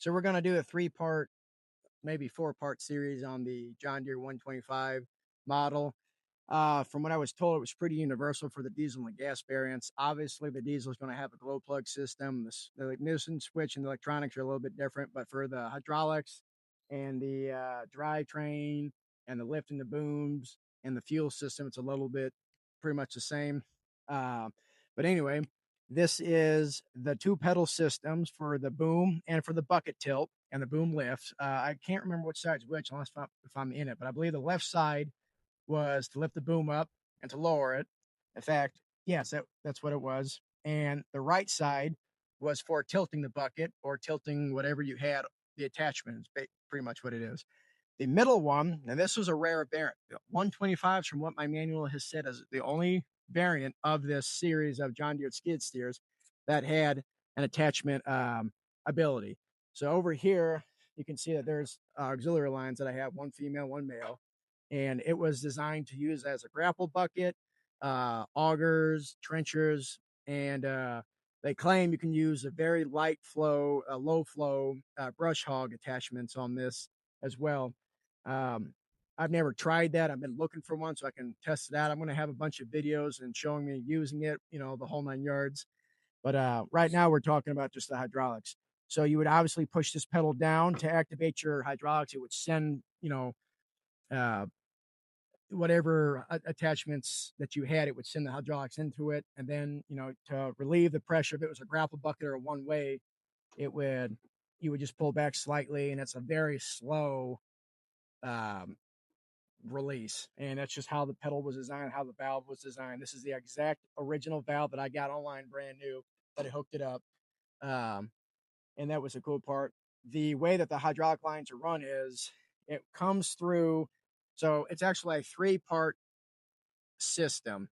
So we're going to do a 3-part, maybe 4-part series on the John Deere 125 model. From what I was told, it was pretty universal for the diesel and gas variants. Obviously, the diesel is going to have a glow plug system. The ignition switch and the electronics are a little bit different, but for the hydraulics and the drivetrain and the lift and the booms and the fuel system, it's a little bit pretty much the same. Uh, but anyway, this is the 2 pedal systems for the boom and for the bucket tilt and the boom lift. I can't remember which side's which unless if I'm in it, but I believe the left side was to lift the boom up and to lower it. In fact, yes, that's what it was. And the right side was for tilting the bucket or tilting whatever you had, the attachment is pretty much what it is. The middle one, and this was a rare variant, 125s from what my manual has said is the only variant of this series of John Deere skid steers that had an attachment ability. So over here, you can see that there's auxiliary lines that I have, one female, one male, and it was designed to use as a grapple bucket, augers, trenchers, and they claim you can use a very light flow, low flow brush hog attachments on this as well. Um, I've never tried that. I've been looking for one so I can test it out. I'm going to have a bunch of videos and showing me using it, the whole 9 yards. But right now we're talking about just the hydraulics. So you would obviously push this pedal down to activate your hydraulics. It would send, uh, whatever attachments that you had, it would send the hydraulics into it. And then, to relieve the pressure, if it was a grapple bucket or a one way, you would just pull back slightly. And it's a very slow um, release. And that's just how the pedal was designed, how the valve was designed. This is the exact original valve that I got online, brand new, that I hooked it up. Um, and that was a cool part. The way that the hydraulic lines are run is it comes through. So it's actually a 3-part system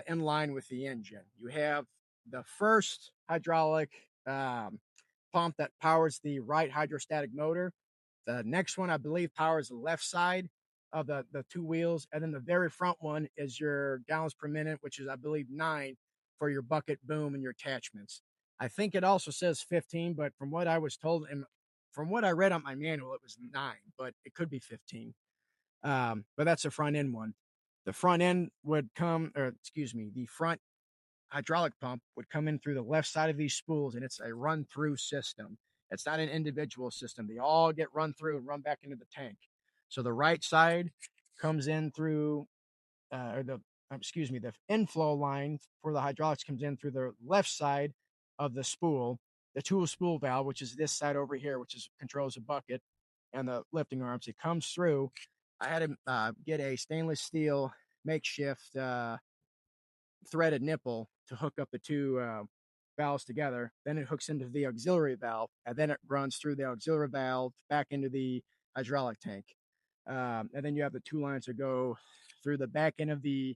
in line with the engine. You have the first hydraulic pump that powers the right hydrostatic motor. The next one, I believe, powers the left side of the 2 wheels. And then the very front one is your gallons per minute, which is, I believe, 9 for your bucket boom and your attachments. I think it also says 15, but from what I was told and from what I read on my manual, it was 9, but it could be 15. But that's the front end one. The front end would come, or excuse me, the front hydraulic pump would come in through the left side of these spools, and it's a run through system. It's not an individual system. They all get run through and run back into the tank. So the right side comes in through, or the inflow line for the hydraulics comes in through the left side of the spool, the tool spool valve, which is this side over here, which is controls the bucket and the lifting arms. It comes through. I had to get a stainless steel makeshift threaded nipple to hook up the 2 valves together. Then it hooks into the auxiliary valve, and then it runs through the auxiliary valve back into the hydraulic tank. And then you have the 2 lines that go through the back end of the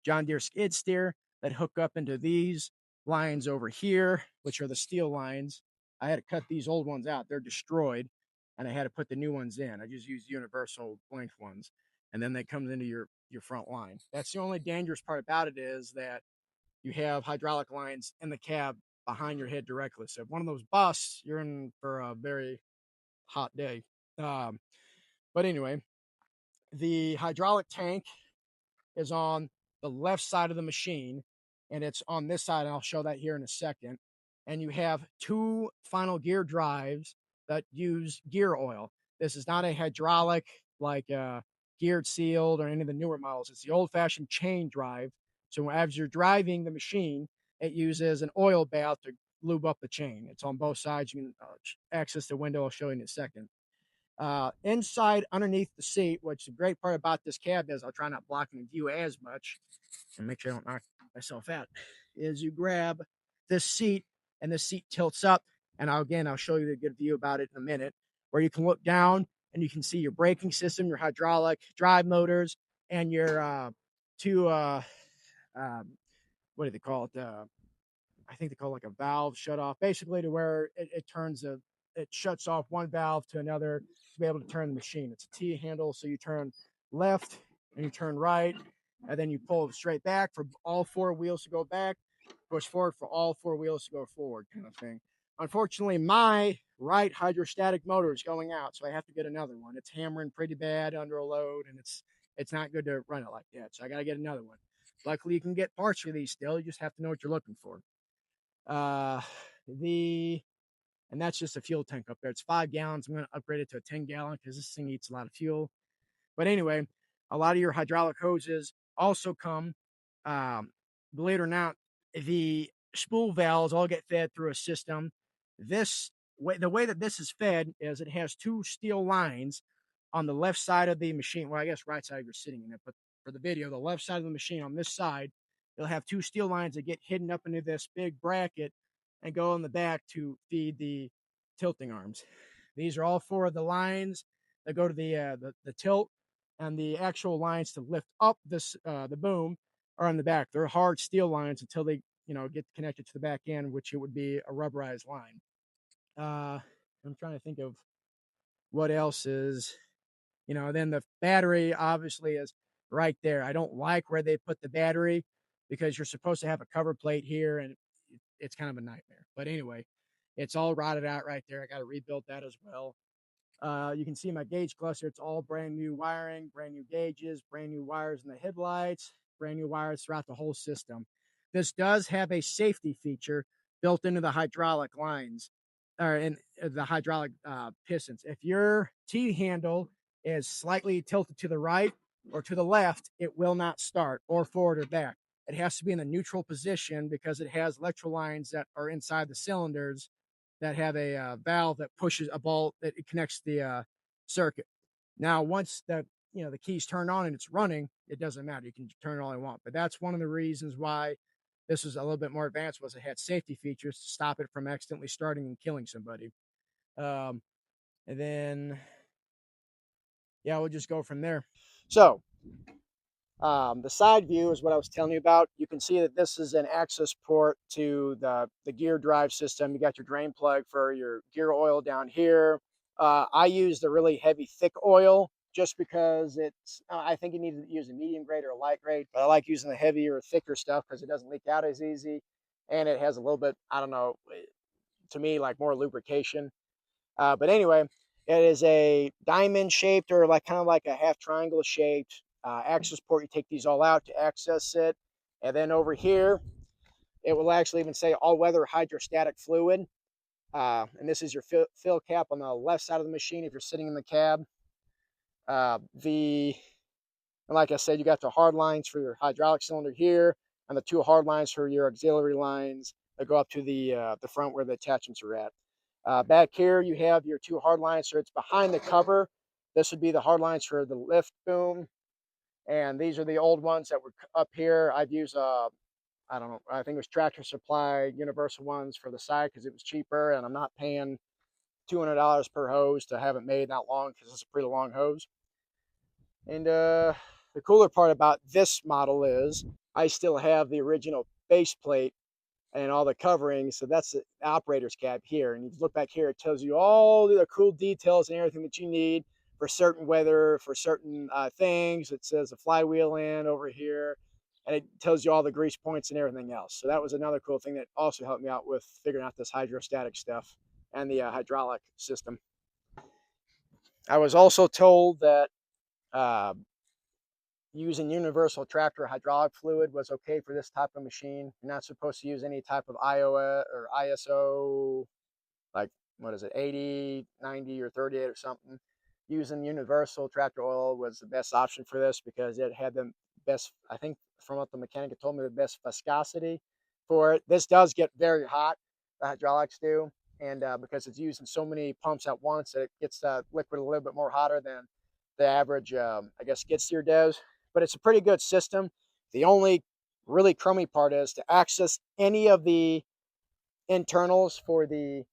John Deere skid steer that hook up into these lines over here, which are the steel lines. I had to cut these old ones out. They're destroyed, and I had to put the new ones in. I just used universal length ones, and then they come into your front line. That's the only dangerous part about it is that you have hydraulic lines in the cab behind your head directly. So if one of those busts, you're in for a very hot day. Um, but anyway, the hydraulic tank is on the left side of the machine, and it's on this side, and I'll show that here in a second. And you have 2 final gear drives that use gear oil. This is not a hydraulic like geared sealed or any of the newer models. It's the old-fashioned chain drive. So as you're driving the machine, it uses an oil bath to lube up the chain. It's on both sides. You can access the window. I'll show you in a second. Inside underneath the seat, which the great part about this cab is I'll try not blocking the view as much and make sure I don't knock myself out, is you grab this seat and the seat tilts up. And I'll show you the good view about it in a minute, where you can look down and you can see your braking system, your hydraulic drive motors, and your 2, what do they call it? I think they call it like a valve shut off, basically to where it shuts off one valve to another to be able to turn the machine. It's a T handle, so you turn left and you turn right, and then you pull straight back for all 4 wheels to go back, push forward for all 4 wheels to go forward, kind of thing. unfortunately, my right hydrostatic motor is going out, so I have to get another one. It's hammering pretty bad under a load, and it's not good to run it like that. So I got to get another one. Luckily, you can get parts for these still. You just have to know what you're looking for. Uh, the and that's just a fuel tank up there. It's 5 gallons. I'm going to upgrade it to a 10 gallon because this thing eats a lot of fuel. But anyway, a lot of your hydraulic hoses also come, um, believe it or not, the spool valves all get fed through a system. This the way that this is fed is it has two steel lines on the left side of the machine. Well, I guess right side you're sitting in it, but for the video, the left side of the machine on this side, it'll have two steel lines that get hidden up into this big bracket and go in the back to feed the tilting arms. These are all four of the lines that go to the tilt, and the actual lines to lift up this the boom are on the back. They're hard steel lines until they get connected to the back end, which it would be a rubberized line. I'm trying to think of what else is, then the battery obviously is right there. I don't like where they put the battery because you're supposed to have a cover plate here, and it's kind of a nightmare. But anyway, it's all rotted out right there. I got to rebuild that as well. You can see my gauge cluster. It's all brand new wiring, brand new gauges, brand new wires in the headlights, brand new wires throughout the whole system. This does have a safety feature built into the hydraulic lines, or in the hydraulic pistons. If your T handle is slightly tilted to the right or to the left, it will not start, or forward or back. It has to be in the neutral position because it has electrical lines that are inside the cylinders that have a valve that pushes a bolt that it connects the circuit. Now, once the key's turned on and it's running, it doesn't matter. You can turn it all you want. But that's one of the reasons why this was a little bit more advanced, was it had safety features to stop it from accidentally starting and killing somebody. Um, and then, yeah, we'll just go from there. So the side view is what I was telling you about. You can see that this is an access port to the gear drive system. You got your drain plug for your gear oil down here. I use the really heavy, thick oil just because I think you need to use a medium grade or a light grade, but I like using the heavier, thicker stuff because it doesn't leak out as easy. And it has a little bit, I don't know, to me, like more lubrication. But anyway, it is a diamond shaped, or like kind of like a half triangle shaped access port. You take these all out to access it. And then over here, it will actually even say all weather hydrostatic fluid. And this is your fill cap on the left side of the machine if you're sitting in the cab. And like I said, you got the hard lines for your hydraulic cylinder here, and the two hard lines for your auxiliary lines that go up to the front where the attachments are at. Back here, you have your two hard lines, so it's behind the cover. This would be the hard lines for the lift boom, and these are the old ones that were up here. I've used, I don't know, I think it was Tractor Supply universal ones for the side because it was cheaper, and I'm not paying $200 per hose to have it made that long because it's a pretty long hose. And the cooler part about this model is I still have the original base plate and all the covering. So that's the operator's cab here. And you look back here, it tells you all the cool details and everything that you need for certain weather, for certain things. It says the flywheel in over here, and it tells you all the grease points and everything else. So that was another cool thing that also helped me out with figuring out this hydrostatic stuff and the hydraulic system. I was also told that uh, using universal tractor hydraulic fluid was okay for this type of machine. You're not supposed to use any type of IOS or ISO, like what is it, 80, 90, or 38 or something. Using universal tractor oil was the best option for this because it had the best, I think from what the mechanic had told me, the best viscosity for it. This does get very hot, the hydraulics do, and because it's using so many pumps at once, it gets the liquid a little bit more hotter than the average, I guess, skid steer does. But it's a pretty good system. The only really crummy part is to access any of the internals for the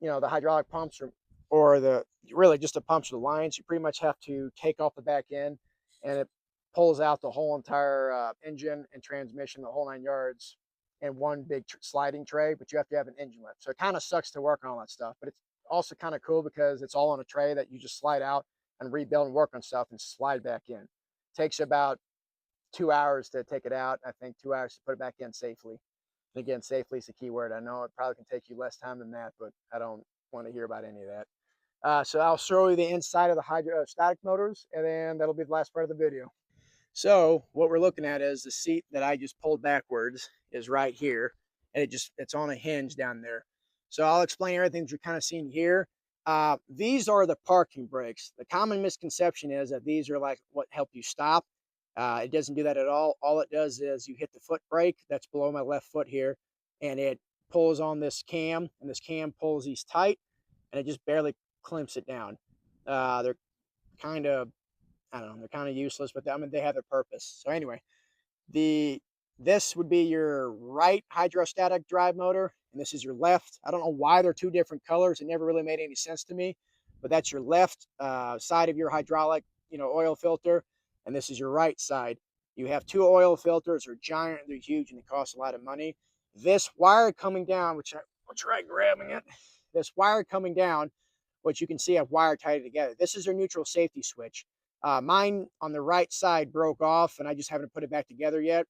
hydraulic pumps, or the really just the pumps or the lines. You pretty much have to take off the back end, and it pulls out the whole entire engine and transmission, the whole 9 yards, in one big sliding tray. But you have to have an engine lift, so it kind of sucks to work on all that stuff. But it's also kind of cool because it's all on a tray that you just slide out and rebuild and work on stuff and slide back in. It takes about 2 hours to take it out. I think 2 hours to put it back in safely. And again, safely is the key word. I know it probably can take you less time than that, but I don't want to hear about any of that. So I'll show you the inside of the hydrostatic motors, and then that'll be the last part of the video. So what we're looking at is the seat that I just pulled backwards is right here, and it's on a hinge down there. So I'll explain everything that you're kind of seeing here. These are the parking brakes. The common misconception is that these are like what help you stop. It doesn't do that at all. All it does is you hit the foot brake that's below my left foot here, and it pulls on this cam, and this cam pulls these tight, and it just barely clamps it down. They're kind of, I don't know, they're kind of useless, but I mean, they have their purpose. So anyway, the this would be your right hydrostatic drive motor, and this is your left. I don't know why they're two different colors. It never really made any sense to me, but that's your left side of your hydraulic, oil filter, and this is your right side. You have two oil filters. They're giant, they're huge, and they cost a lot of money. This wire coming down, which I'll try grabbing it. This wire coming down, which you can see I've wire tied it together. This is your neutral safety switch. Mine on the right side broke off, and I just haven't put it back together yet,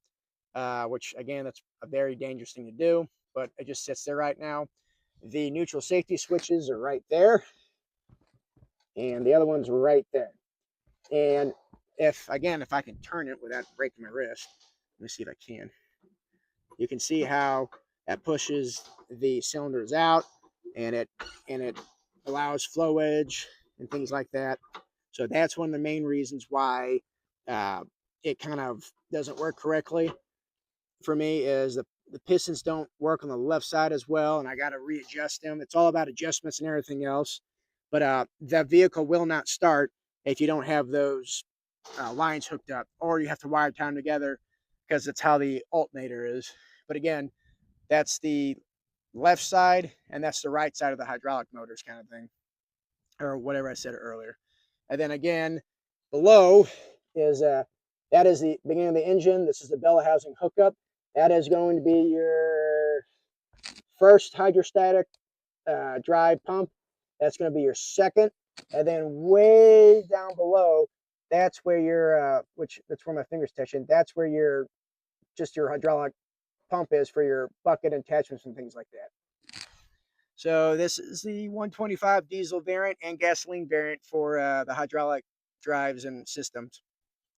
which, again, that's a very dangerous thing to do, but it just sits there right now. The neutral safety switches are right there, and the other one's right there. And if I can turn it without breaking my wrist, let me see if I can. You can see how that pushes the cylinders out, and it allows flow edge and things like that. So that's one of the main reasons why it kind of doesn't work correctly for me, is the pistons don't work on the left side as well, and I got to readjust them. It's all about adjustments and everything else. But the vehicle will not start if you don't have those lines hooked up, or you have to wire time together, because that's how the alternator is. But again, that's the left side, and that's the right side of the hydraulic motors, kind of thing, or whatever I said earlier. And then again, below is that is the beginning of the engine. This is the bellows housing hookup. That is going to be your first hydrostatic drive pump. That's going to be your second, and then way down below, that's where your that's where my fingers touch in. That's where your hydraulic pump is for your bucket attachments and things like that. So this is the 125 diesel variant and gasoline variant for the hydraulic drives and systems.